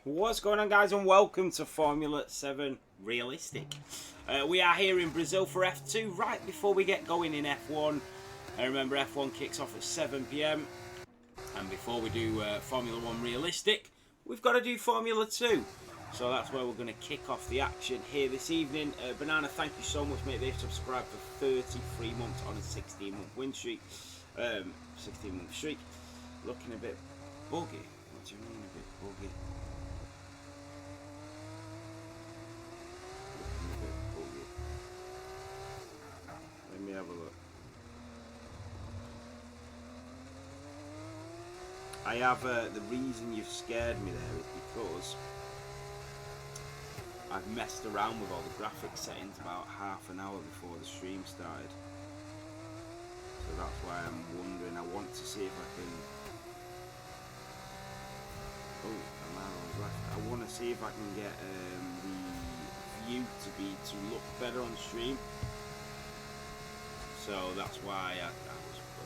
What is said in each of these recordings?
What's going on, guys, and welcome to Formula 7 Realistic. We are here in Brazil for F2 right before we get going in F1. Remember, F1 kicks off at 7 PM, and before we do Formula 1 Realistic, we've got to do Formula 2. So that's where we're going to kick off the action here this evening. Banana, thank you so much, mate. They've subscribed for 33 months on a 16-month win streak. 16-month streak. Looking a bit buggy. What do you mean a bit buggy? Let me have a look. I have the reason you've scared me there is because I've messed around with all the graphics settings about half an hour before the stream started. So that's why I'm wondering. I want to see if I can. Oh, I'm out on the left. I want to see if I can get the view to look better on stream. So that's why I was a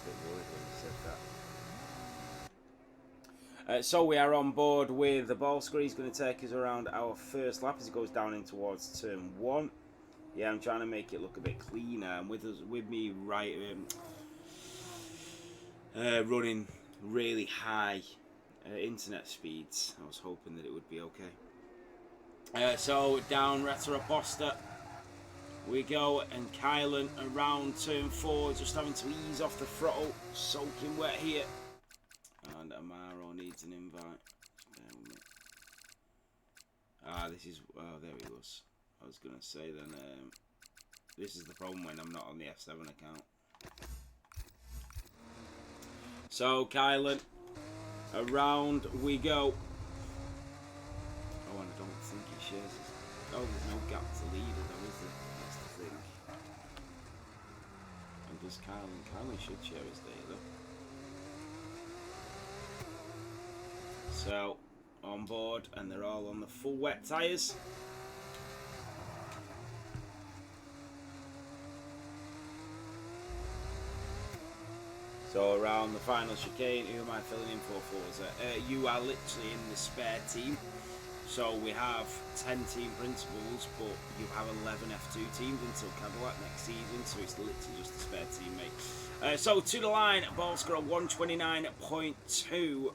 bit worried when you said that. So we are on board with the ball screen. He's going to take us around our first lap as it goes down in towards turn 1. Yeah, I'm trying to make it look a bit cleaner. And with me right running really high internet speeds, I was hoping that it would be okay. So down Retro-Aposta we go, and Kylan around turn 4, just having to ease off the throttle, soaking wet here. And Amaro needs an invite. This is, oh, there he was. I was going to say then, this is the problem when I'm not on the F7 account. So, Kylan, around we go. Oh, and I don't think he shares his, oh, there's no gap to leader though, is there? That's the thing. And does Kylan should share his data. So, on board, and they're all on the full wet tyres. So around the final chicane, who am I filling in for Forza? You are literally in the spare team. So we have 10 team principals, but you have 11 F2 teams until Cadillac next season, so it's literally just a spare teammate. So to the line, ball score 129.2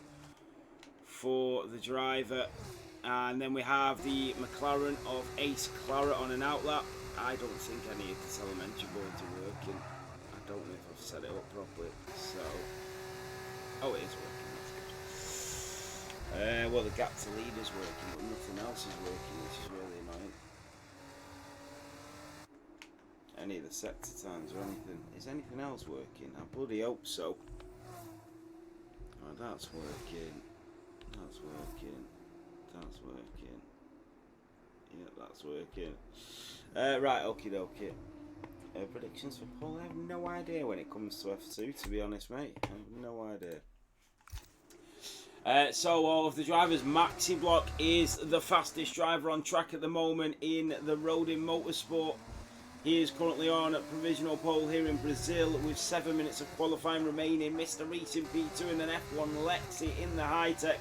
for the driver. And then we have the McLaren of Ace Clara on an outlap. I don't think any of the telemetry boards are working. I don't know if I've set it up properly. So, oh, it is working. That's good. Well, the gap to lead is working, but nothing else is working, which is really annoying. Any of the sector times or anything. Is anything else working? I bloody hope so. Oh, that's working. That's working. That's working. Yeah, that's working. Right, okie dokie. Predictions for Paul? I have no idea when it comes to F2, to be honest, mate. I have no idea. So all of the drivers, Maxi Block is the fastest driver on track at the moment in the Rodin Motorsport. He is currently on a provisional pole here in Brazil with 7 minutes of qualifying remaining. Mr. Reese in P2 and then F1 Lexi in the high-tech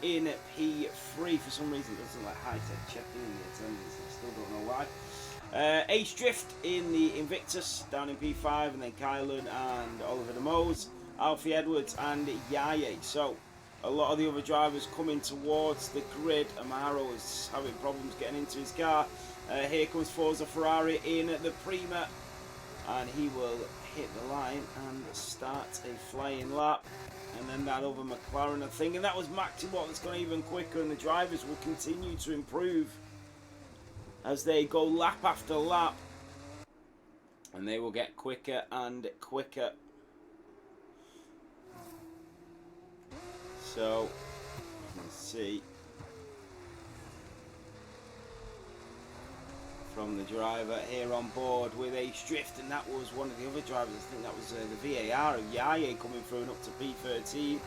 in P3. For some reason it doesn't like high-tech checking in the attendance. I still don't know why. Ace Drift in the Invictus down in P5, and then Kylan and Oliver de Mose, Alfie Edwards and Yaye. So a lot of the other drivers coming towards the grid. Amaro is having problems getting into his car. Here comes Forza Ferrari in the Prima, and he will hit the line and start a flying lap. And then that other McLaren, I think, and that was Maxi Watt that's gone even quicker, and the drivers will continue to improve as they go lap after lap, and they will get quicker and quicker. So let's see from the driver here on board with Ace Drift, and that was one of the other drivers. I think that was the VAR of Yaye coming through and up to P13.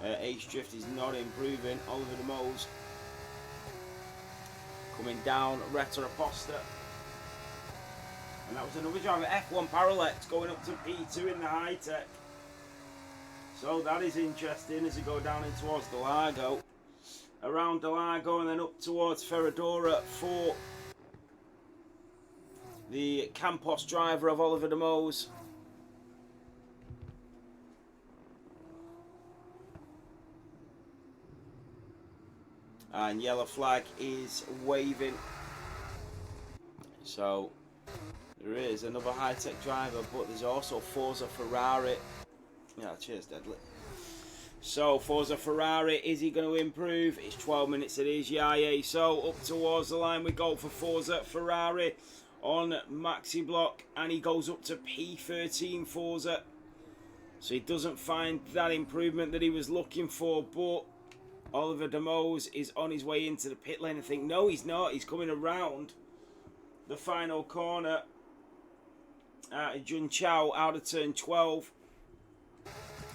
Ace Drift is not improving. Oliver de Mose coming down Retro-Aposta, and that was another driver, F1 Parallax, going up to P2 in the high-tech. So that is interesting as we go down in towards the Largo. around Delago and then up towards Ferradura for the Campos driver of Oliver de Moos. And yellow flag is waving. So there is another high-tech driver, but there's also Forza Ferrari. Yeah, cheers, Deadly. So Forza Ferrari, is he going to improve? It's 12 minutes, it is, yeah. So up towards the line we go for Forza Ferrari on maxi block, and he goes up to P13 Forza. So he doesn't find that improvement that he was looking for, but Oliver de Moos is on his way into the pit lane. I think, no, he's not. He's coming around the final corner. Jun Chao out of turn 12.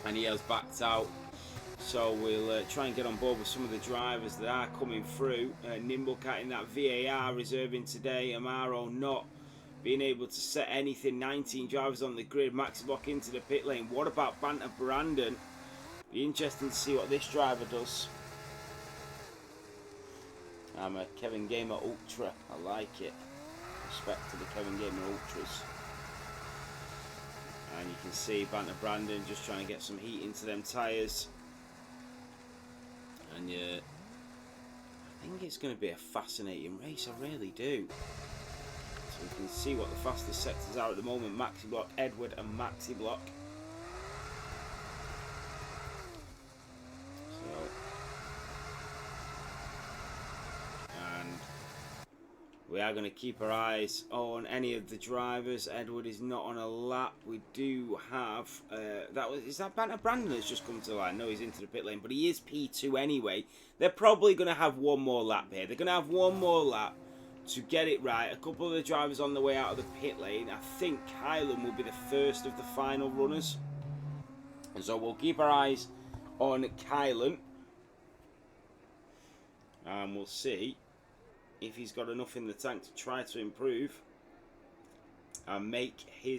And he has backed out. So we'll try and get on board with some of the drivers that are coming through. Nimblecat in that VAR reserving today. Amaro not being able to set anything. 19 drivers on the grid. Maxi block into the pit lane. What about Banter Brandon? Be interesting to see what this driver does. I'm a Kevin Gamer Ultra. I like it. Respect to the Kevin Gamer Ultras. And you can see Banter Brandon just trying to get some heat into them tyres. And I think it's going to be a fascinating race. I really do. So we can see what the fastest sectors are at the moment. Maxi Block, Edward and Maxi Block. We are going to keep our eyes on any of the drivers. Edward is not on a lap. We do have is that Banter Brandon that's just come to the line? No, he's into the pit lane, but he is P2 anyway. They're probably going to have one more lap here. They're going to have one more lap to get it right. A couple of the drivers on the way out of the pit lane. I think Kylan will be the first of the final runners. And so we'll keep our eyes on Kylan. And we'll see if he's got enough in the tank to try to improve and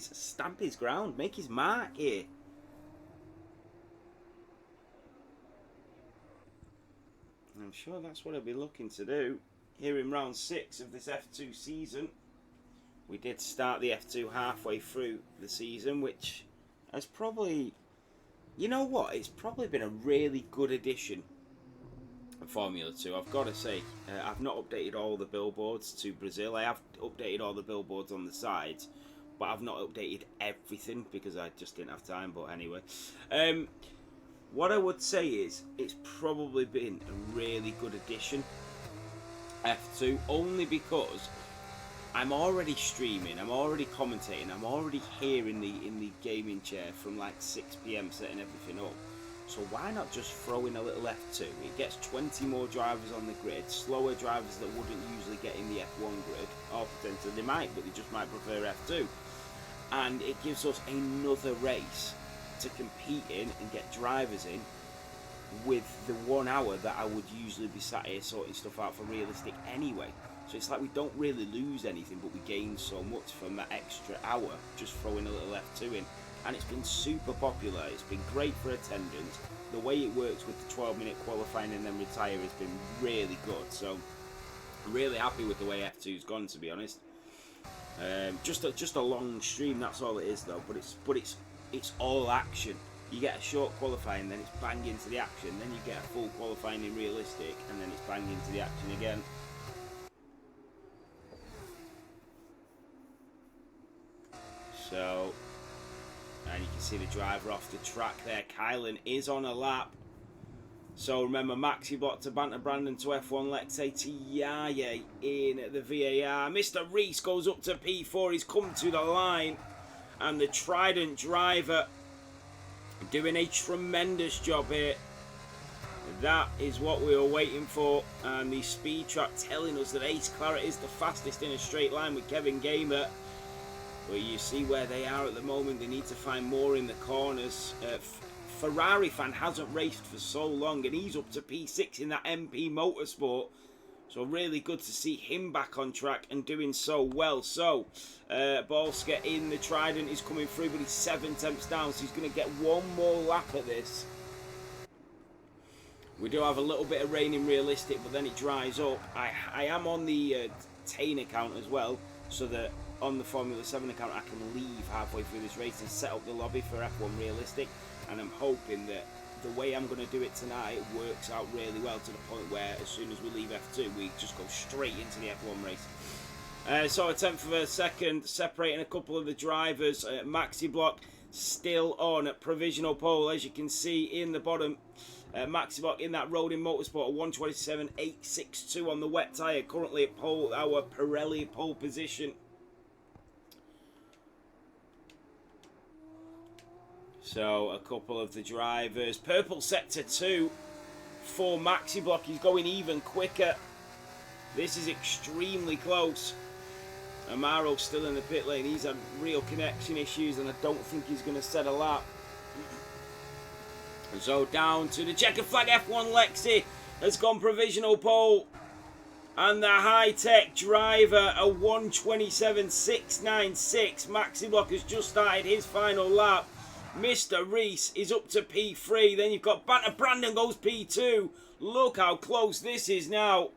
stamp his ground, make his mark here. I'm sure that's what he'll be looking to do here in round 6 of this F2 season. We did start the F2 halfway through the season, which has probably, you know what, it's probably been a really good addition. Formula 2, I've got to say, I've not updated all the billboards to Brazil. I have updated all the billboards on the sides, but I've not updated everything because I just didn't have time. But anyway, what I would say is it's probably been a really good addition, F2, only because I'm already streaming, I'm already commentating, I'm already here in the gaming chair from like 6 PM setting everything up. So why not just throw in a little F2? It gets 20 more drivers on the grid, slower drivers that wouldn't usually get in the F1 grid, or potentially they might, but they just might prefer F2. And it gives us another race to compete in and get drivers in with the 1 hour that I would usually be sat here sorting stuff out for realistic anyway. So it's like we don't really lose anything, but we gain so much from that extra hour, just throwing a little F2 in. And it's been super popular. It's been great for attendance. The way it works with the 12-minute qualifying and then retire has been really good. So I'm really happy with the way F2's gone, to be honest. Just a long stream, that's all it is though. But it's all action. You get a short qualifying, then it's bang into the action. Then you get a full qualifying in realistic, and then it's bang into the action again. So. And you can see the driver off the track there. Kylan is on a lap. So remember, Maxi block to Banter Brandon to F1 Lexay to Yaya in the VAR. Mr. Reese goes up to P4. He's come to the line. And the Trident driver doing a tremendous job here. That is what we were waiting for. And the speed track telling us that Ace Claret is the fastest in a straight line with Kevin Gamer. But you see where they are at the moment. They need to find more in the corners. Ferrari fan hasn't raced for so long, and he's up to P6 in that MP Motorsport. So really good to see him back on track and doing so well. So Balska in the Trident is coming through, but he's 7 tenths down, so he's going to get one more lap at this. We do have a little bit of rain in realistic, but then it dries up. I am on the Tane account as well, so that on the Formula 7 account I can leave halfway through this race and set up the lobby for F1 realistic, and I'm hoping that the way I'm going to do it tonight works out really well, to the point where as soon as we leave F2 we just go straight into the F1 race. So a tenth of a second separating a couple of the drivers. Maxi Block still on at provisional pole, as you can see in the bottom. Maxi Block in that road in motorsport, a 1:27.862 on the wet tyre, currently at pole, our Pirelli pole position. So a couple of the drivers, purple sector 2 for Maxi Block, he's going even quicker. This is extremely close. Amaro's still in the pit lane, he's had real connection issues and I don't think he's going to set a lap. So down to the checkered flag, F1 Lexi has gone provisional pole. And the high-tech driver, a 1:27.696. Maxi Block has just started his final lap. Mr. Reese is up to P3. Then you've got Banter Brandon goes P2. Look how close this is now.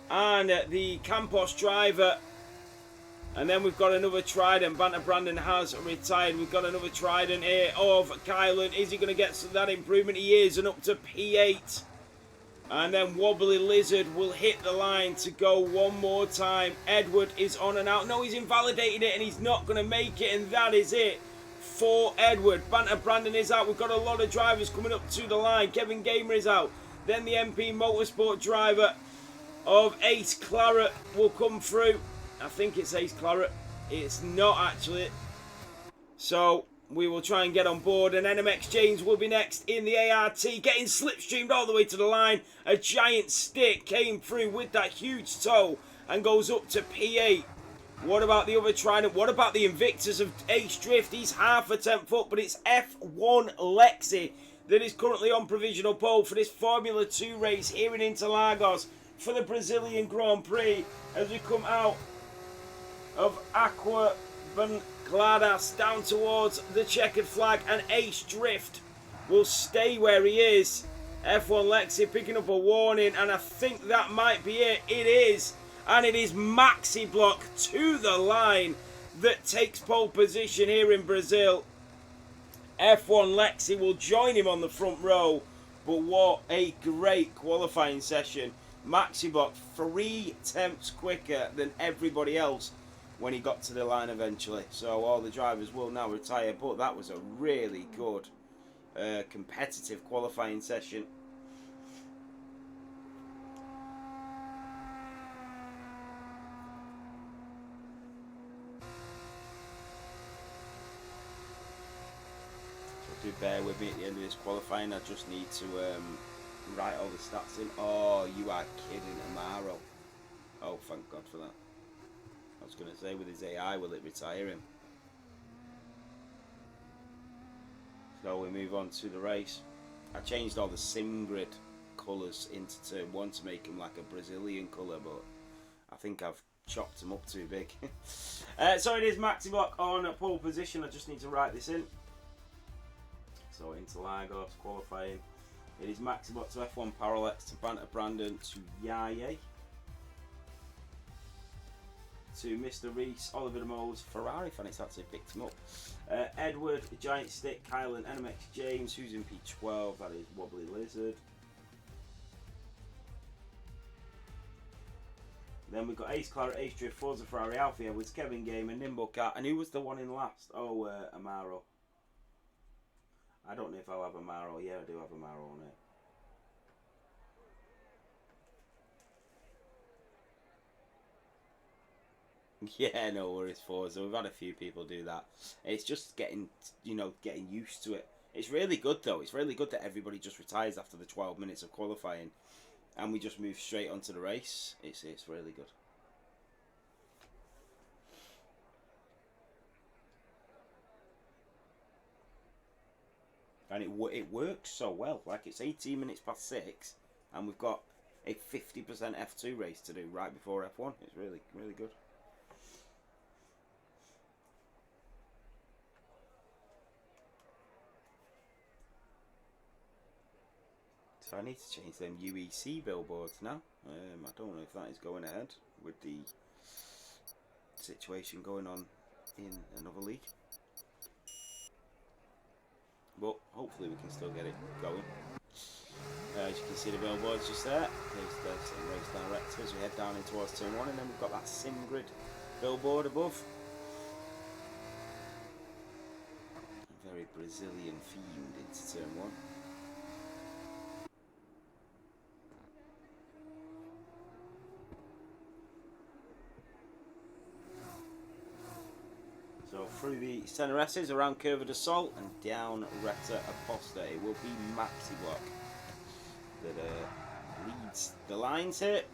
And the Campos driver. And then we've got another Trident. Banter Brandon has retired. We've got another Trident here of Kylan. Is he going to get that improvement? He is. And up to P8. And then Wobbly Lizard will hit the line to go one more time. Edward is on and out. No, he's invalidated it and he's not going to make it. And that is it for Edward. Banter Brandon is out. We've got a lot of drivers coming up to the line. Kevin Gamer is out. Then the MP Motorsport driver of Ace Claret will come through. I think it's Ace Claret. It's not actually. So we will try and get on board, and NMX James will be next in the ART, getting slipstreamed all the way to the line. A giant stick came through with that huge toe and goes up to P8. What about the other Trident? What about the Invictus of Ace Drift? He's half a tenth up, but it's F1 Lexi that is currently on provisional pole for this Formula 2 race here in Interlagos for the Brazilian Grand Prix as we come out of Aqua Gladas down towards the checkered flag, and Ace Drift will stay where he is. F1 Lexi picking up a warning, and I think that might be it. It is, and it is Maxi Block to the line that takes pole position here in Brazil. F1 Lexi will join him on the front row, but what a great qualifying session. Maxi Block 3 tenths quicker than everybody else when he got to the line eventually. So all the drivers will now retire, but that was a really good competitive qualifying session. So do bear with me at the end of this qualifying. I just need to write all the stats in. Oh, you are kidding, Amaro. Oh, thank God for that. I was going to say, with his AI, will it retire him? So we move on to the race. I changed all the sim grid colours into turn 1 to make him like a Brazilian colour, but I think I've chopped him up too big. So it is Maxi Block on pole position. I just need to write this in. So Interlagos qualifying. It is Maxi Block to F1 Parallax to Banter Brandon to Yaye. To Mr. Reese, Oliver de Mo's Ferrari fan, it's actually picked him up. Edward, Giant Stick, Kylan, NMX James, who's in P12, that is Wobbly Lizard. Then we've got Ace Claret, Ace Drift, Forza Ferrari, Alfie Edwards, Kevin Gamer, Nimbo Cat, and who was the one in last? Oh, Amaro. I don't know if I'll have Amaro. Yeah, I do have Amaro on it. Yeah, no worries, Forza. We've had a few people do that. It's just getting, getting used to it. It's really good though. It's really good that everybody just retires after the 12 minutes of qualifying, and we just move straight onto the race. It's really good. And it works so well. Like, it's 18 minutes past 6, and we've got a 50% F2 race to do right before F1. It's really, really good. So I need to change them UEC billboards now. I don't know if that is going ahead with the situation going on in another league. But hopefully we can still get it going. As you can see the billboards just there. There's the Sim Race Directors. We head down in towards turn 1 and then we've got that Sim Grid billboard above. Very Brazilian themed into turn 1. So through the centre S's, around Curva de Sol and down Retta Aposta. It will be Maxi Block that leads the lines here.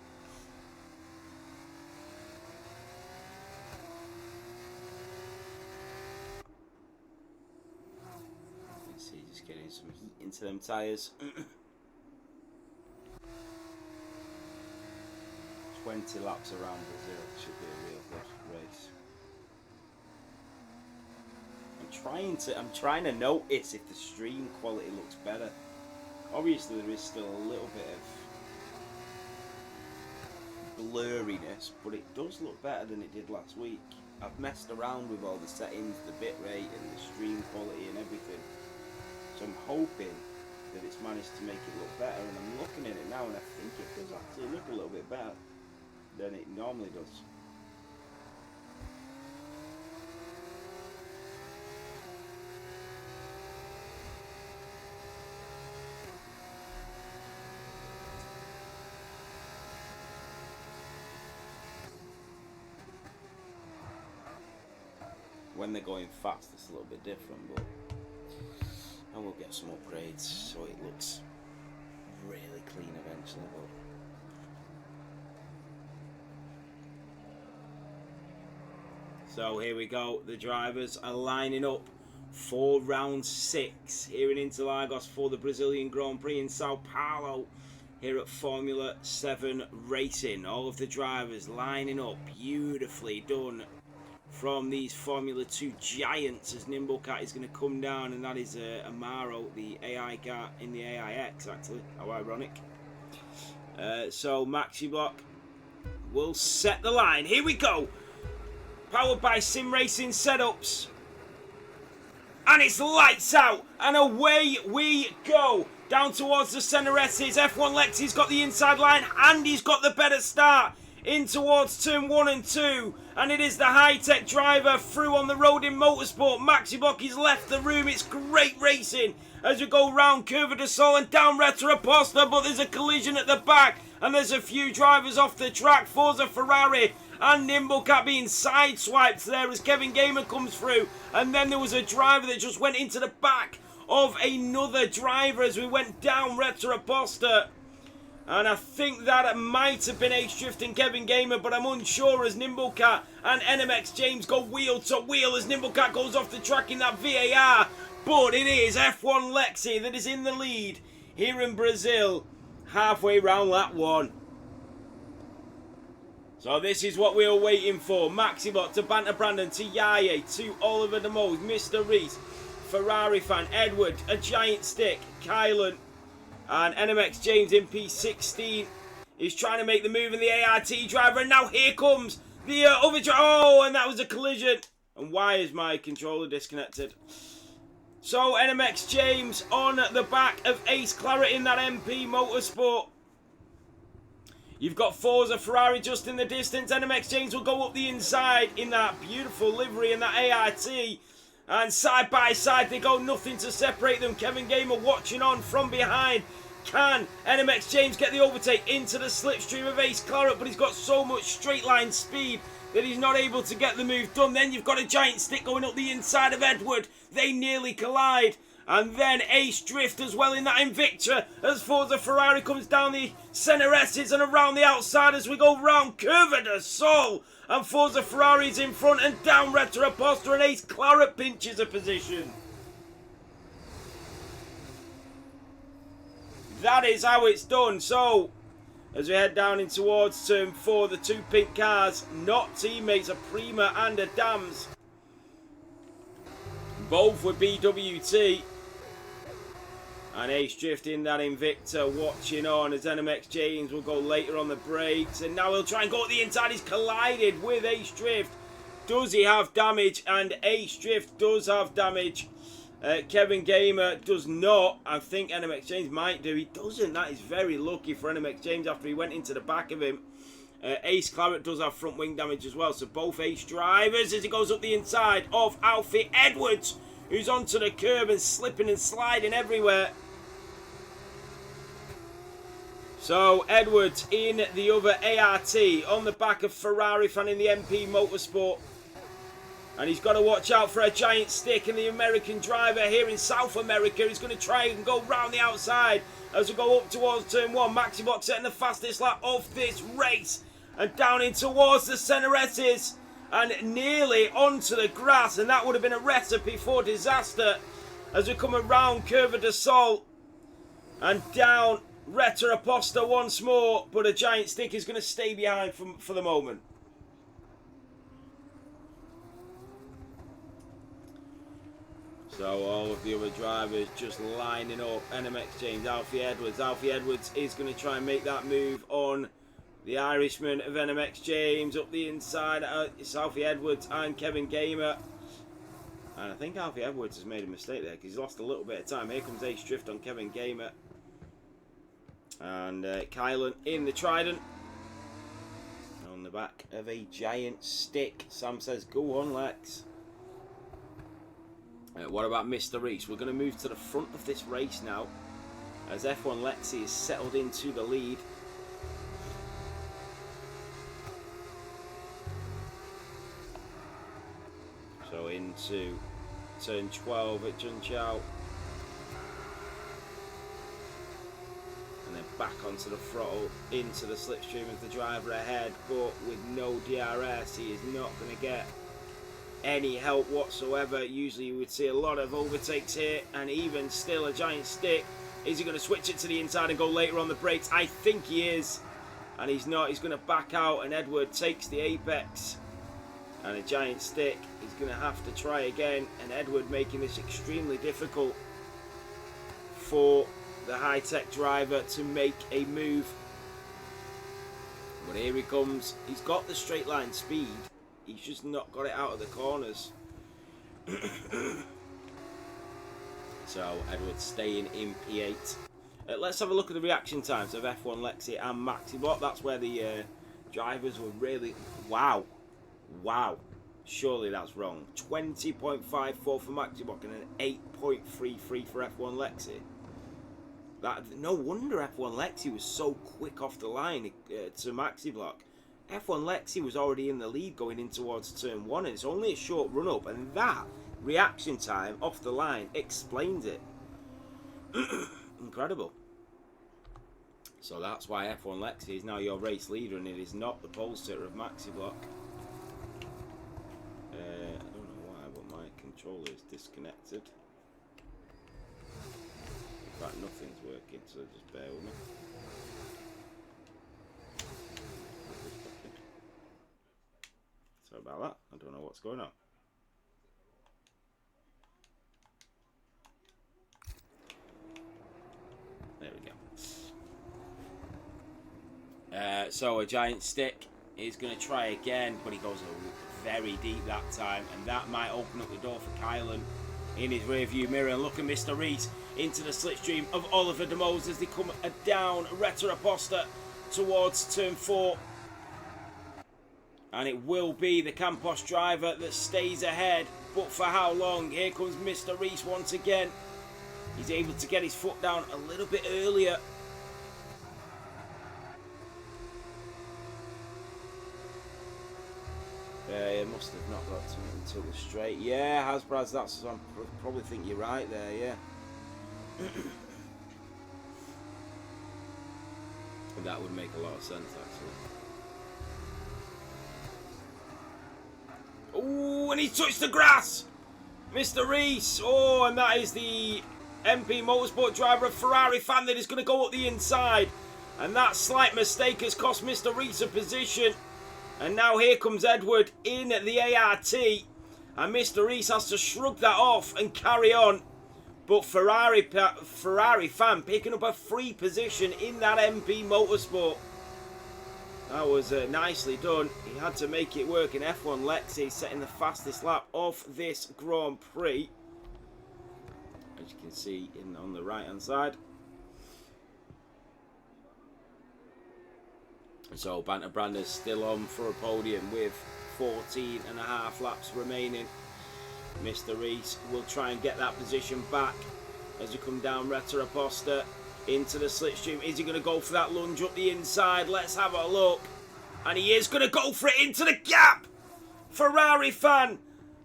You can see just getting some heat into them tyres. 20 laps around Brazil should be a real good race. I'm trying to notice if the stream quality looks better. Obviously there is still a little bit of blurriness, but it does look better than it did last week. I've messed around with all the settings, the bitrate and the stream quality and everything. So I'm hoping that it's managed to make it look better, and I'm looking at it now and I think it does actually look a little bit better than it normally does. When they're going fast, it's a little bit different, but I will get some upgrades so it looks really clean eventually. So here we go. The drivers are lining up for round 6 here in Interlagos for the Brazilian Grand Prix in Sao Paulo here at Formula 7 Racing. All of the drivers lining up, beautifully done from these Formula 2 giants, as Nimblecat is going to come down, and that is Amaro, the AI car in the AIX, actually. How ironic. So Maxi Block will set the line. Here we go. Powered by Sim Racing setups. And it's lights out, and away we go. Down towards the centre S's. F1 Lexi's got the inside line, and he's got the better start in towards turn 1 and 2, and it is the high-tech driver through on the road in Motorsport. Maxi Block has left the room. It's great racing as we go round Curva de Sol and down Retta Aposta, but there's a collision at the back and there's a few drivers off the track. Forza Ferrari and Nimblecat being sideswiped there as Kevin Gamer comes through, and then there was a driver that just went into the back of another driver as we went down Retta Aposta. And I think that might have been Ace Drift and Kevin Gamer, but I'm unsure as Nimblecat and NMX James go wheel to wheel as Nimblecat goes off the track in that VAR. But it is F1 Lexi that is in the lead here in Brazil, halfway round lap 1. So this is what we were waiting for. Maxibot to Banter Brandon, to Yaye, to Oliver de Mose, Mr. Reese, Ferrari fan, Edward, a giant stick, Kylan, and NMX James in P16 is trying to make the move in the ART driver, and now here comes the other driver. Oh, and that was a collision. And why is my controller disconnected? So NMX James on the back of Ace Claret in that MP Motorsport. You've got Forza Ferrari just in the distance. NMX James will go up the inside in that beautiful livery in that ART. And side by side they go, nothing to separate them. Kevin Gamer watching on from behind. Can NMX James get the overtake into the slipstream of Ace Claret? But he's got so much straight line speed that he's not able to get the move done. Then you've got a giant stick going up the inside of Edward. They nearly collide. And then Ace Drift as well in that Invicta as Forza Ferrari comes down the centre S's and around the outside as we go round Curva de Sol. And Forza Ferrari's in front and down Retta Aposta, and Ace Claret pinches a position. That is how it's done. So, as we head down in towards turn 4, the two pink cars, not teammates, a Prima and a Dams. Both with BWT. And Ace Drift in that Invicta, watching on as NMX James will go later on the brakes. And now he'll try and go at the inside. He's collided with Ace Drift. Does he have damage? And Ace Drift does have damage. Kevin Gamer does not. I think NMX James might do. He doesn't. That is very lucky for NMX James after he went into the back of him. Ace Claret does have front wing damage as well. So both Ace drivers as he goes up the inside of Alfie Edwards, who's onto the curb and slipping and sliding everywhere. So Edwards in the other ART on the back of Ferrari fan in the MP Motorsport. And he's got to watch out for a giant stick, and the American driver here in South America is going to try and go round the outside as we go up towards turn 1. Maxi Block setting the fastest lap of this race. And down in towards the Cenerettis. And nearly onto the grass. And that would have been a recipe for disaster as we come around Curva de Sol. And down Retta Aposta once more. But a giant stick is going to stay behind for the moment. So all of the other drivers just lining up. NMX James, Alfie Edwards. Alfie Edwards is going to try and make that move on the Irishman of NMX James up the inside. It's Alfie Edwards and Kevin Gamer. And I think Alfie Edwards has made a mistake there because he's lost a little bit of time. Here comes Ace Drift on Kevin Gamer. And Kylan in the Trident. On the back of a giant stick. Sam says, go on, Lex. What about Mr. Reese? We're going to move to the front of this race now as F1 Lexi is settled into the lead. So into turn 12 at Junqiao. And then back onto the throttle into the slipstream of the driver ahead, but with no DRS he is not going to get any help whatsoever. Usually you would see a lot of overtakes here, and even still a giant stick. Is he going to switch it to the inside and go later on the brakes? I think he is, and he's not. He's going to back out, and Edward takes the apex, and a giant stick. He's going to have to try again, and Edward making this extremely difficult for the high-tech driver to make a move. But here he comes. He's got the straight line speed. He's just not got it out of the corners. So Edwards staying in P8. Let's have a look at the reaction times of F1 Lexi and Maxi Block. That's where the drivers were really... Wow. Surely that's wrong. 20.54 for Maxi Block and an 8.33 for F1 Lexi. No wonder F1 Lexi was so quick off the line to Maxi Block. F1 Lexi was already in the lead going in towards turn 1, and it's only a short run up, and that reaction time off the line explains it. Incredible. So that's why F1 Lexi is now your race leader, and it is not the pole sitter of Maxi Block. I don't know why, but my controller is disconnected. In fact, nothing's working, so just bear with me. Sorry about that. I don't know what's going on. There we go. So a giant stick is going to try again, but he goes very deep that time, and that might open up the door for Kylan in his rear view mirror. And look at Mr. Reese into the slipstream of Oliver De Mose as they come down Retta Aposta towards turn 4. And it will be the Campos driver that stays ahead. But for how long? Here comes Mr. Reese once again. He's able to get his foot down a little bit earlier. He must have not got to it until the straight. Yeah, Hasbraz, that's... I probably think you're right there, yeah. That would make a lot of sense, actually. Oh, and he touched the grass! Mr. Reese! Oh, and that is the MP Motorsport driver, a Ferrari fan that is going to go up the inside. And that slight mistake has cost Mr. Reese a position. And now here comes Edward in the ART. And Mr. Reese has to shrug that off and carry on. But Ferrari fan picking up a free position in that MP Motorsport. That was nicely done. He had to make it work in F1 Lexi, setting the fastest lap of this Grand Prix. As you can see on the right hand side. So Banter Brander's still on for a podium with 14.5 laps remaining. Mr. Reese will try and get that position back as we come down Retta Aposta into the slipstream. Is he going to go for that lunge up the inside? Let's have a look. And he is going to go for it into the gap. Ferrari fan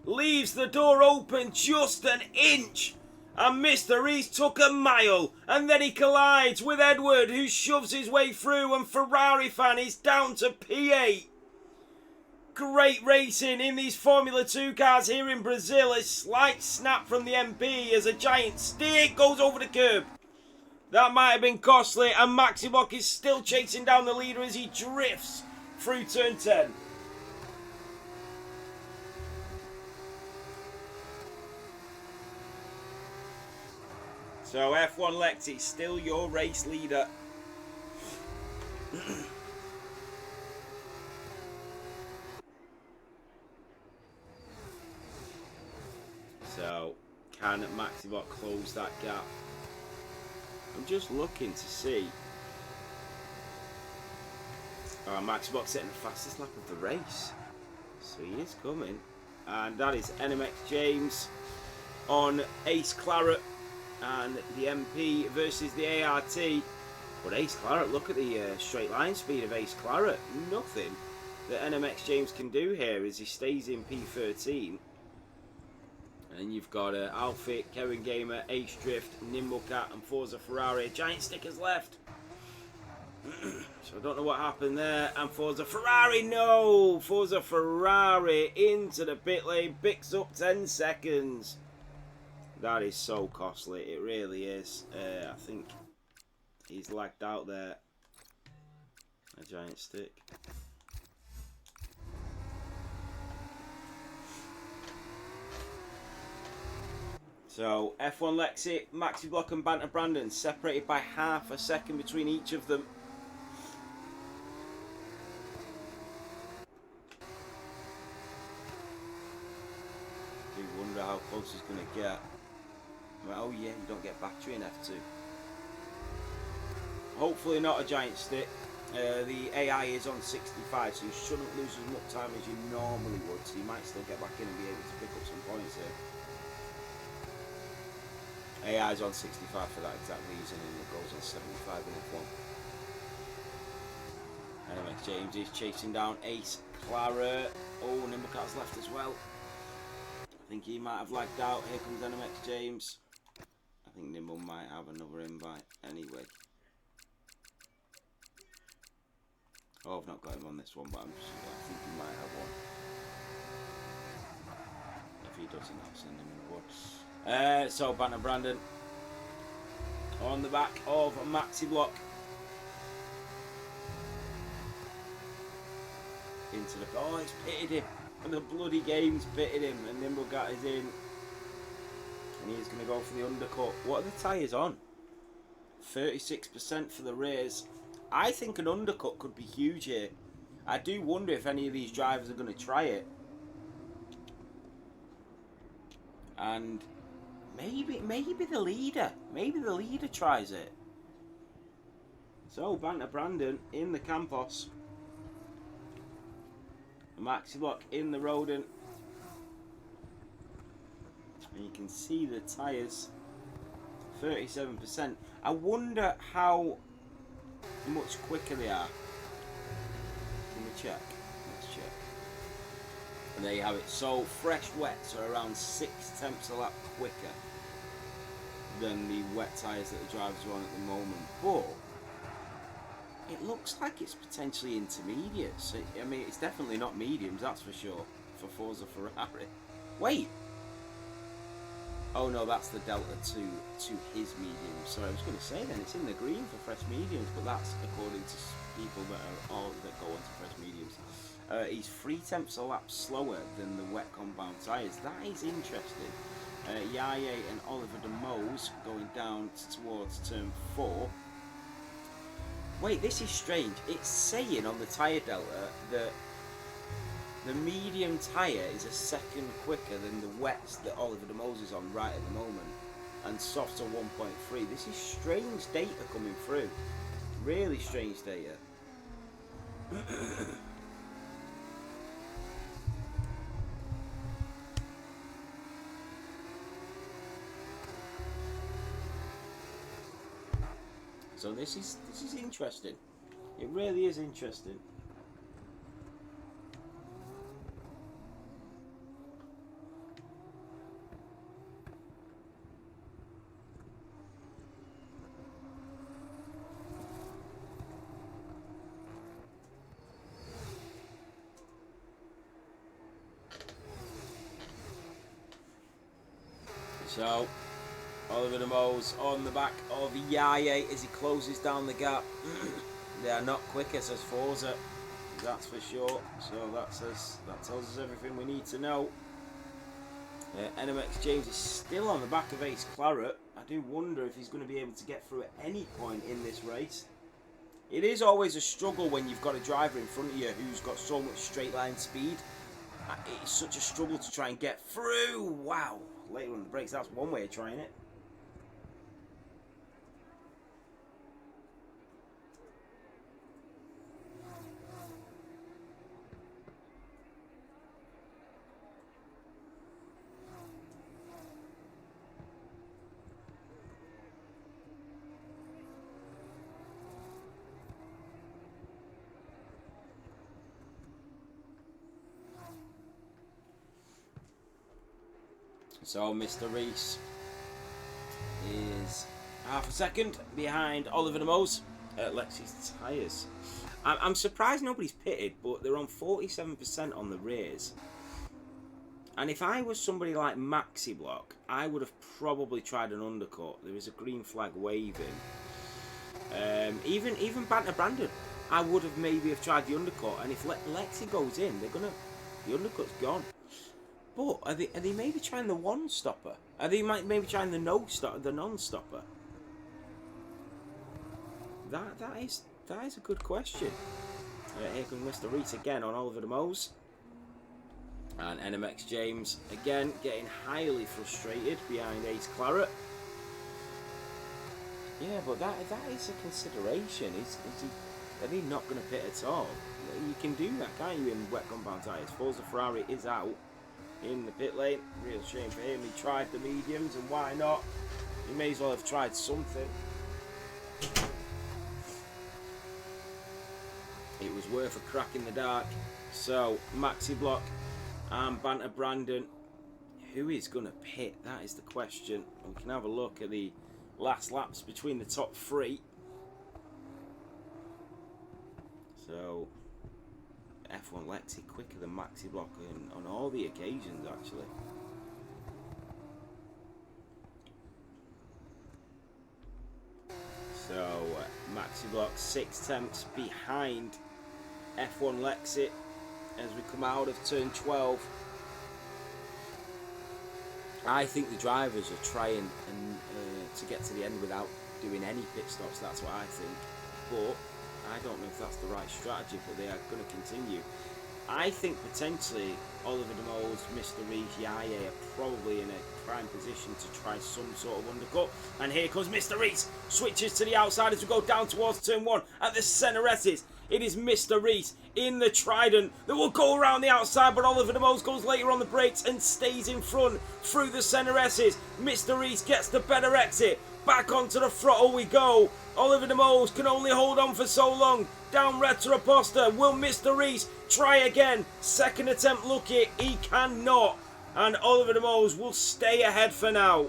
leaves the door open just an inch. And Mr. Reese took a mile. And then he collides with Edward, who shoves his way through. And Ferrari fan is down to P8. Great racing in these Formula 2 cars here in Brazil. A slight snap from the MP as a giant stick goes over the curb. That might have been costly, and Maxi Block is still chasing down the leader as he drifts through turn 10. So F1 Lexi, still your race leader. So, can Maxibot close that gap? I'm just looking to see. Maxibot setting the fastest lap of the race. So he is coming. And that is NMX James on Ace Claret and the MP versus the ART. But Ace Claret, look at the straight line speed of Ace Claret. Nothing that NMX James can do here as he stays in P13. And you've got Outfit, Kevin Gamer, Ace Drift, Nimblecat and Forza Ferrari. Giant stickers left. So I don't know what happened there. And Forza Ferrari, no! Forza Ferrari into the pit lane, picks up 10 seconds. That is so costly, it really is. I think he's lagged out there. A giant stick. So F1 Lexi, Maxi Block and Banter Brandon separated by half a second between each of them. Do wonder how close he's going to get. Well, oh yeah, you don't get battery in F2. Hopefully not a giant stick. The AI is on 65, so you shouldn't lose as much time as you normally would. So you might still get back in and be able to pick up some points here. AI is on 65 for that exact reason, and it goes on 75 in F1. NMX James is chasing down Ace Clara. Oh, Nimblecat's left as well. I think he might have lagged out. Here comes NMX James. I think Nimble might have another invite anyway. Oh, I've not got him on this one, but I think he might have one. If he doesn't, I'll send him in one. So Banner Brandon on the back of Maxi Block into the it's pitted him, and the bloody game's pitted him, and Nimblecat is in, and he's going to go for the undercut. What are the tyres on? 36% for the rears. I think an undercut could be huge here. I do wonder if any of these drivers are going to try it, and maybe the leader. Maybe the leader tries it. So Banter Brandon in the Campos. Maxi Block in the Rodent. And you can see the tyres. 37%. I wonder how much quicker they are. Can we check? Let's check. And there you have it. So fresh wets are around 6/10 a lap quicker than the wet tyres that the drivers are on at the moment, but it looks like it's potentially intermediates. I mean, it's definitely not mediums, that's for sure, for Forza Ferrari. Wait! Oh no, that's the Delta to his mediums. So I was going to say then, it's in the green for fresh mediums, but that's according to people that go onto fresh mediums. He's 3/10 a lap slower than the wet compound tyres. That is interesting. Yaye and Oliver de Mose going down towards turn 4. Wait, this is strange. It's saying on the tyre delta that the medium tyre is a second quicker than the wets that Oliver de Mose is on right at the moment. And softs are 1.3. This is strange data coming through. Really strange data. So this is interesting. It really is interesting. So Oliver de Mose on the back of Yaye as he closes down the gap. They are not quicker, says Forza. That's for sure. So that tells us everything we need to know. NMX James is still on the back of Ace Claret. I do wonder if he's going to be able to get through at any point in this race. It is always a struggle when you've got a driver in front of you who's got so much straight line speed. It's such a struggle to try and get through. Wow. Later on the brakes, that's one way of trying it. So Mr. Rees is half a second behind Oliver de Mose at Lexi's tyres. I'm surprised nobody's pitted, but they're on 47% on the rears. And if I was somebody like Maxi Block, I would have probably tried an undercut. There is a green flag waving. Even Banter Brandon, I would have maybe tried the undercut. And if Lexi goes in, the undercut's gone. But are they maybe trying the one stopper? Are they maybe trying the non-stopper? That is a good question. Here comes Mr. Rees again on Oliver de Mose. And NMX James again getting highly frustrated behind Ace Claret. Yeah, but that is a consideration. Are they not going to pit at all? You can do that, can't you, in wet compound tyres? Forza Ferrari is out in the pit lane. Real shame for him. He tried the mediums, and why not? He may as well have tried something. It was worth a crack in the dark. So Maxi Block and Banter Brandon, who is going to pit? That is the question. We can have a look at the last laps between the top three. So F1 Lexi quicker than Maxi Block on all the occasions, actually. So Maxi Block 6 tenths behind F1 Lexi as we come out of turn 12. I think the drivers are trying to get to the end without doing any pit stops. That's what I think. But I don't know if that's the right strategy, but they are going to continue. I think potentially Oliver de Mose, Mr. Rees, Yaye are probably in a prime position to try some sort of undercut. And here comes Mr. Rees, switches to the outside as we go down towards turn 1 at the centre S's. It is Mr. Rees in the Trident that will go around the outside, but Oliver de Mose goes later on the brakes and stays in front through the centre S's. Mr. Rees gets the better exit. Back onto the throttle we go. Oliver de Mose can only hold on for so long. Down Retroposta. Will Mr. Rees try again? Second attempt lucky. He cannot. And Oliver de Mose will stay ahead for now.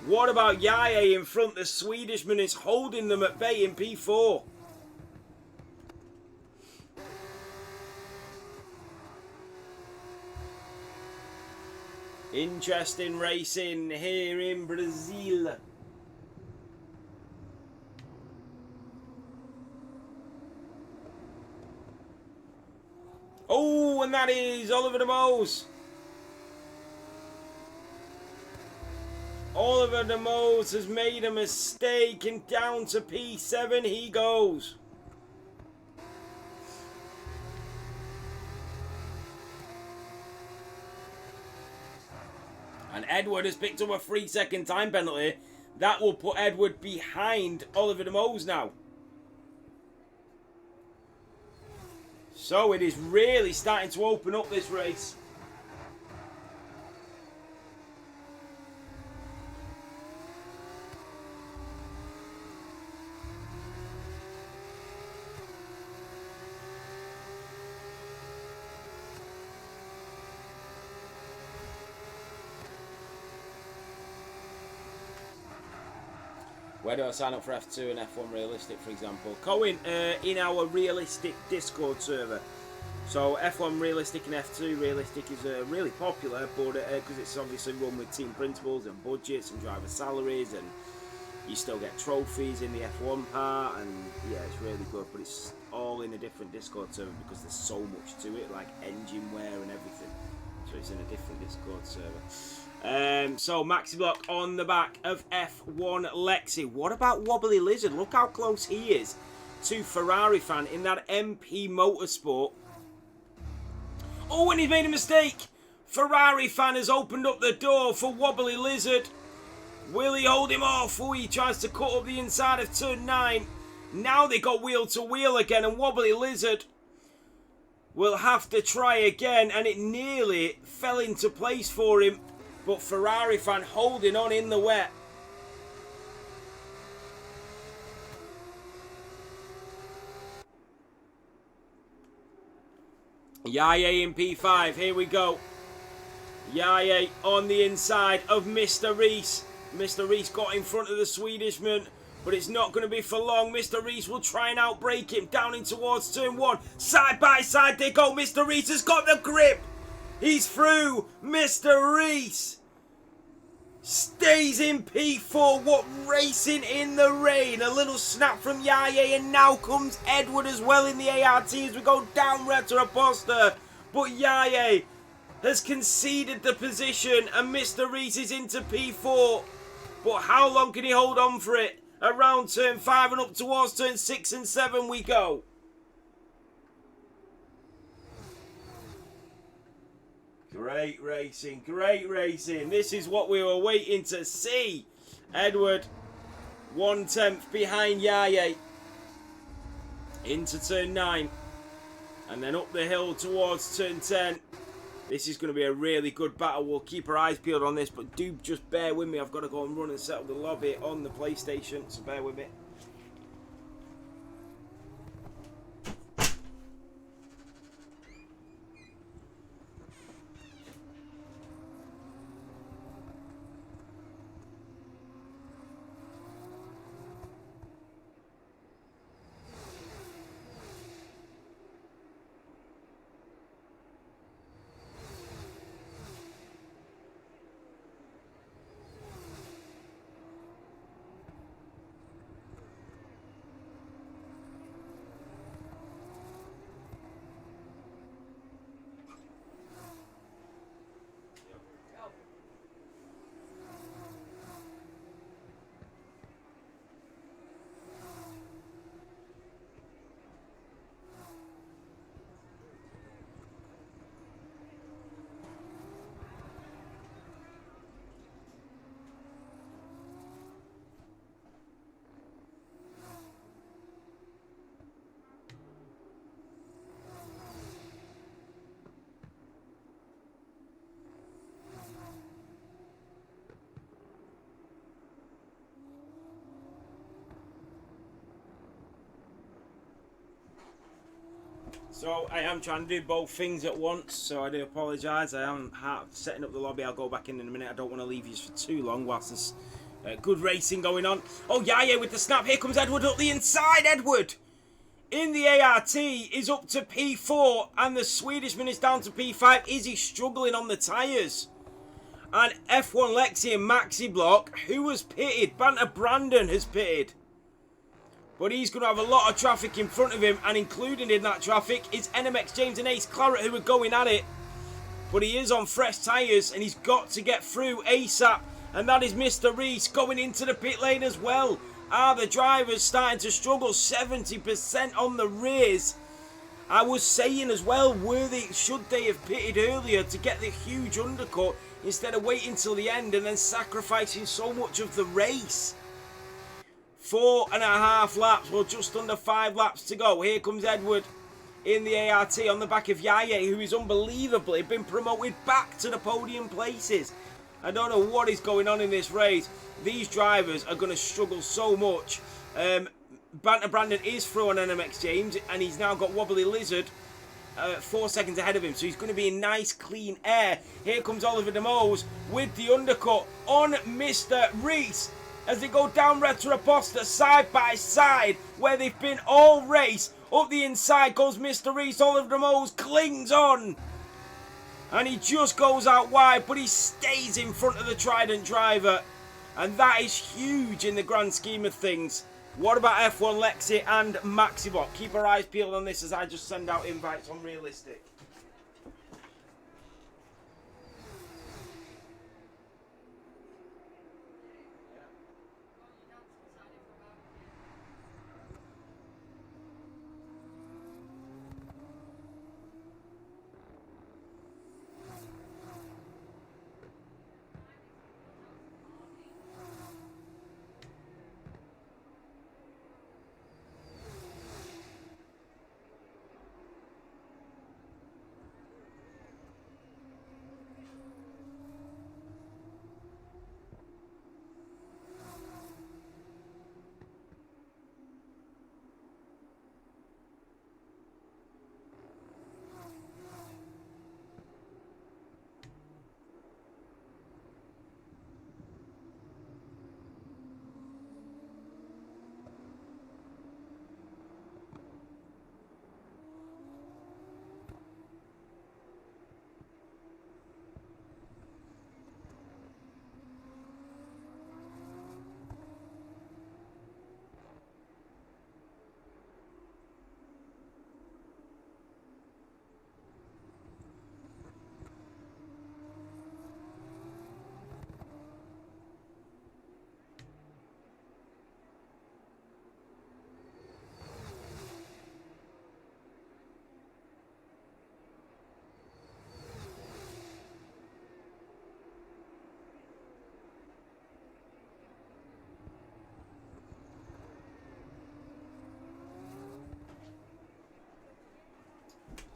What about Yaye in front? The Swedishman is holding them at bay in P4. Interesting racing here in Brazil. Oh, and that is Oliver de Mose. Oliver de Mose has made a mistake, and down to P7 he goes. And Edward has picked up a 3-second time penalty. That will put Edward behind Oliver de Mose now. So it is really starting to open up this race. Where do I sign up for F2 and F1 Realistic, for example? Cohen, in our Realistic Discord server. So F1 Realistic and F2 Realistic is really popular, but because it's obviously run with team principles and budgets and driver salaries, and you still get trophies in the F1 part, and yeah, it's really good. But it's all in a different Discord server because there's so much to it, like engine wear and everything. So it's in a different Discord server. So Maxi Block on the back of F1 Lexi. What about Wobbly Lizard? Look how close he is to Ferrari Fan in that MP Motorsport. Oh, and he's made a mistake. Ferrari Fan has opened up the door for Wobbly Lizard. Will he hold him off? Oh, he tries to cut up the inside of turn 9. Now they got wheel to wheel again, and Wobbly Lizard will have to try again, and it nearly fell into place for him. But Ferrari Fan holding on in the wet. Yaya in P5, here we go. Yaya on the inside of Mr. Reese. Mr. Reese got in front of the Swedishman, but it's not going to be for long. Mr. Reese will try and outbrake him down in towards turn 1. Side by side they go. Mr. Reese has got the grip. He's through. Mr. Reese stays in P4. What racing in the rain. A little snap from Yaya, and now comes Edward as well in the ART as we go down Retta Aposta. But Yaya has conceded the position, and Mr. Reese is into P4. But how long can he hold on for it? Around turn 5 and up towards turn 6 and 7 we go. Great racing, great racing. This is what we were waiting to see. Edward, 1/10 behind Yaya. Into turn 9. And then up the hill towards turn 10. This is going to be a really good battle. We'll keep our eyes peeled on this, but do just bear with me. I've got to go and run and set up the lobby on the PlayStation, so bear with me. So I am trying to do both things at once, so I do apologise. I am setting up the lobby. I'll go back in a minute. I don't want to leave you for too long whilst there's good racing going on. Oh, Yaya with the snap. Here comes Edward up the inside. Edward in the ART is up to P4, and the Swedishman is down to P5. Is he struggling on the tyres? And F1 Lexi and Maxi Block, who has pitted? Banter Brandon has pitted. But he's going to have a lot of traffic in front of him, and included in that traffic is NMX James and Ace Claret, who are going at it. But he is on fresh tyres, and he's got to get through ASAP. And that is Mr. Reese going into the pit lane as well. Are the drivers starting to struggle? 70% on the rears. I was saying as well, should they have pitted earlier to get the huge undercut instead of waiting till the end and then sacrificing so much of the race? 4.5 laps, well, just under 5 laps to go. Here comes Edward in the ART on the back of Yaya, who is unbelievably been promoted back to the podium places. I don't know what is going on in this race. These drivers are going to struggle so much. Banter Brandon is through on NMX James, and he's now got Wobbly Lizard 4 seconds ahead of him, so he's going to be in nice clean air. Here comes Oliver DeMose with the undercut on Mr. Reese as they go down Red to Raposta side by side where they've been all race. Up the inside goes Mr. Reese. Oliver DeMose clings on and he just goes out wide, but he stays in front of the Trident driver, and that is huge in the grand scheme of things. What about F1 Lexi and Maxibot? Keep our eyes peeled on this as I just send out invites on Realistic.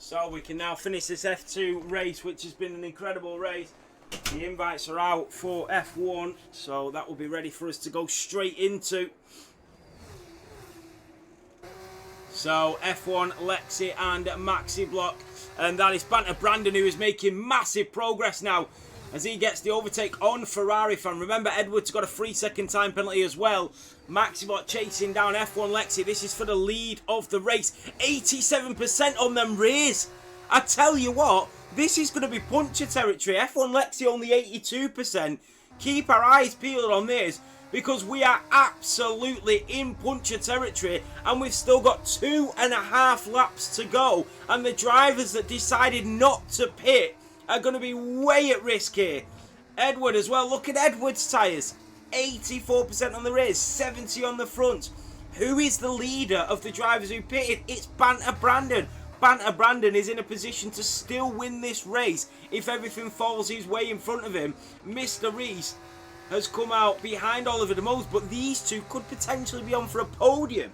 So we can now finish this F2 race, which has been an incredible race. The invites are out for F1, so that will be ready for us to go straight into. So F1 Lexi and Maxi Block, and that is Banter Brandon, who is making massive progress now as he gets the overtake on Ferrari fan. Remember, Edwards got a 3-second time penalty as well. Maxibot chasing down F1 Lexi. This is for the lead of the race. 87% on them rears. I tell you what, this is going to be puncture territory. F1 Lexi only 82%. Keep our eyes peeled on this, because we are absolutely in puncture territory and we've still got 2.5 laps to go. And the drivers that decided not to pit are going to be way at risk here. Edward as well. Look at Edward's tyres. 84% on the rears, 70 on the front. Who is the leader of the drivers who pitted? It's Banter Brandon. Banter Brandon is in a position to still win this race if everything falls his way in front of him. Mr. Reese has come out behind Oliver DeMose, but these two could potentially be on for a podium.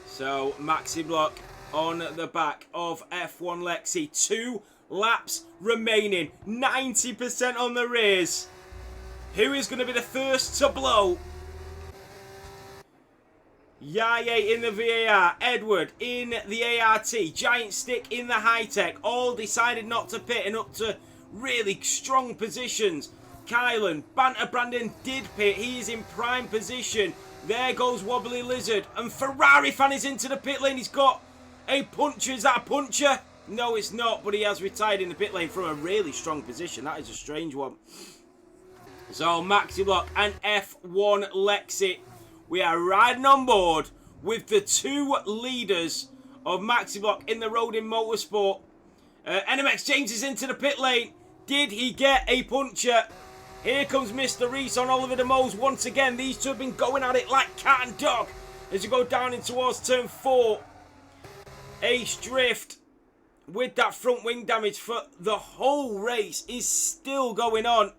So Maxi Block on the back of F1 Lexi. 2 laps remaining. 90% on the rears. Who is going to be the first to blow? Yaya in the VAR, Edward in the ART, Giant Stick in the high-tech, all decided not to pit and up to really strong positions. Kylan, Banter Brandon did pit, he is in prime position. There goes Wobbly Lizard, and Ferrari fan is into the pit lane. He's got a puncher. Is that a puncher? No, it's not, but he has retired in the pit lane from a really strong position. That is a strange one. So Maxi Block and F1 Lexi, we are riding on board with the 2 leaders of Maxi Block in the road in Motorsport. NMX James is into the pit lane. Did he get a puncher? Here comes Mr. Reese on Oliver De Mose once again. These two have been going at it like cat and dog as you go down in towards turn 4. Ace Drift with that front wing damage for the whole race is still going on.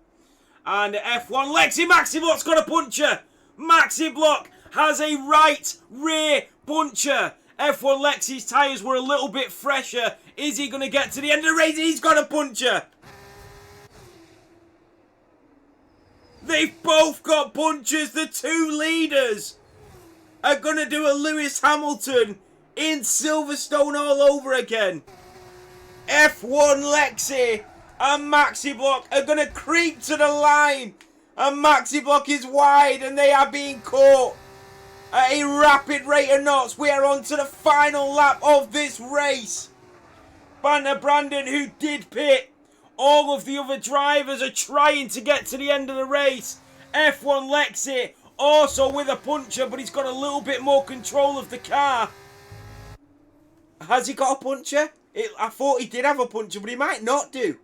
And F1 Lexi Maxi Block's got a puncher. Maxi Block has a right rear puncher. F1 Lexi's tyres were a little bit fresher. Is he going to get to the end of the race? He's got a puncher. They've both got punchers. The two leaders are going to do a Lewis Hamilton in Silverstone all over again. F1 Lexi and Maxi Block are going to creep to the line. And Maxi Block is wide and they are being caught at a rapid rate of knots. We are on to the final lap of this race. Banner Brandon, who did pit. All of the other drivers are trying to get to the end of the race. F1 Lexi also with a puncher, but he's got a little bit more control of the car. Has he got a puncher? I thought he did have a puncher, but he might not do.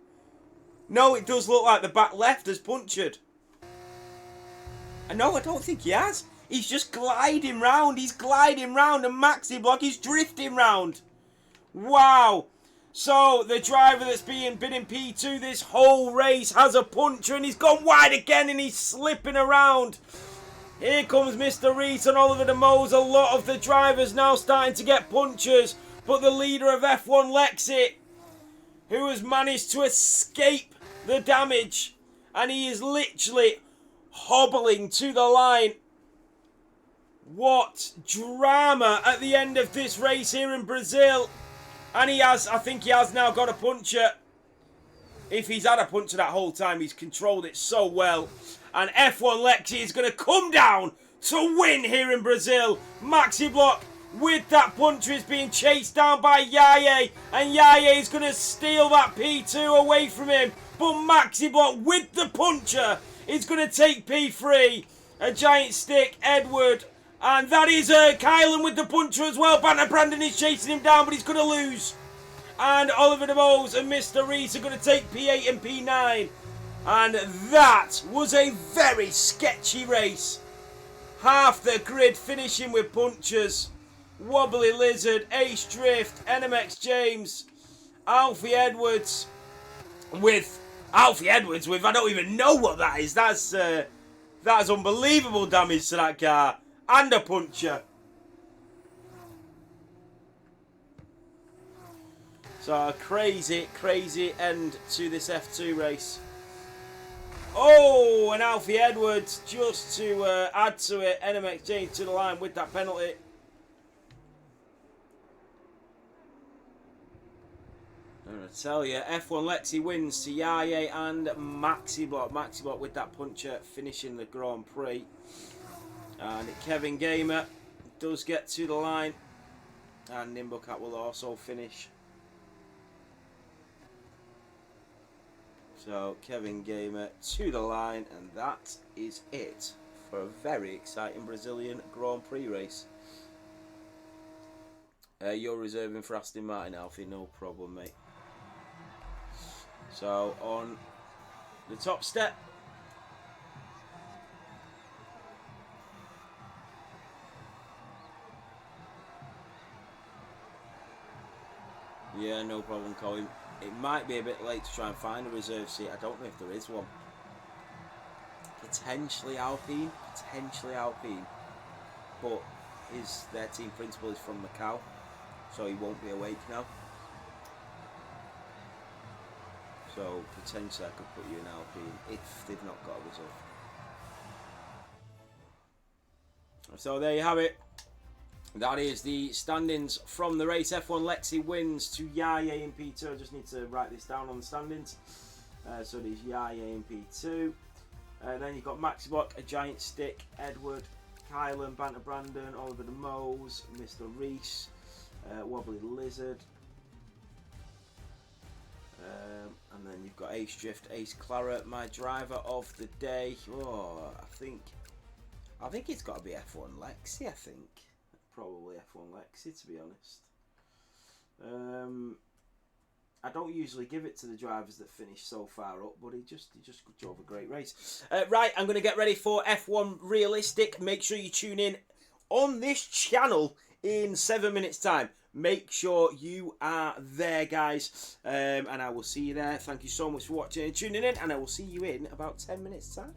No, it does look like the back left has punctured. No, I don't think he has. He's just gliding round. He's gliding round, and Maxi Block is drifting round. Wow. So, the driver that's been in P2 this whole race has a puncher, and he's gone wide again, and he's slipping around. Here comes Mr. Reese and Oliver De Mose. A lot of the drivers now starting to get punchers, but the leader of F1 Lexi, who has managed to escape the damage, and he is literally hobbling to the line. What drama at the end of this race here in Brazil. And I think he has now got a puncher. If he's had a puncher that whole time, he's controlled it so well. And F1 Lexi is going to come down to win here in Brazil. Maxi Block with that puncher is being chased down by Yaye. And Yaye is going to steal that P2 away from him. But Maxi Block with the puncher is going to take P3. A giant stick, Edward. And that is Kylan with the puncher as well. Banner Brandon is chasing him down, but he's going to lose. And Oliver De Mose and Mr. Reese are going to take P8 and P9. And that was a very sketchy race. Half the grid finishing with punchers. Wobbly Lizard, Ace Drift, NMX James, Alfie Edwards with I don't even know what that is. That's unbelievable damage to that car. And a puncher. So a crazy, crazy end to this F2 race. Oh, and Alfie Edwards just to add to it. NMX James to the line with that penalty. I'm going to tell you, F1 Lexi wins to Yaye and Maxi Block. Maxi Block with that puncher finishing the Grand Prix. And Kevin Gamer does get to the line. And Nimblecat will also finish. So Kevin Gamer to the line. And that is it for a very exciting Brazilian Grand Prix race. You're reserving for Aston Martin, Alfie. No problem, mate. So on the top step. Yeah, no problem, Colin. It might be a bit late to try and find a reserve seat. I don't know if there is one. Potentially Alpine. But their team principal is from Macau, so he won't be awake now. So potentially I could put you in Alpine if they've not got a reserve. So there you have it. That is the standings from the race. F1 Lexi wins to Yaye in P2. I just need to write this down on the standings. So there's Yaye in P2. Then you've got Maxi Block, a giant stick, Edward, Kylan, Banter Brandon, Oliver De Mose, Mr. Reese, Wobbly Lizard. And then you've got Ace Drift, Ace Clara, my driver of the day. Oh, I think it's got to be F1 Lexi, I think. Probably F1 Lexi, to be honest. I don't usually give it to the drivers that finish so far up, but he just drove a great race. Right, I'm going to get ready for F1 Realistic. Make sure you tune in on this channel in 7 minutes' time. Make sure you are there, guys, and I will see you there. Thank you so much for watching and tuning in, and I will see you in about 10 minutes' time.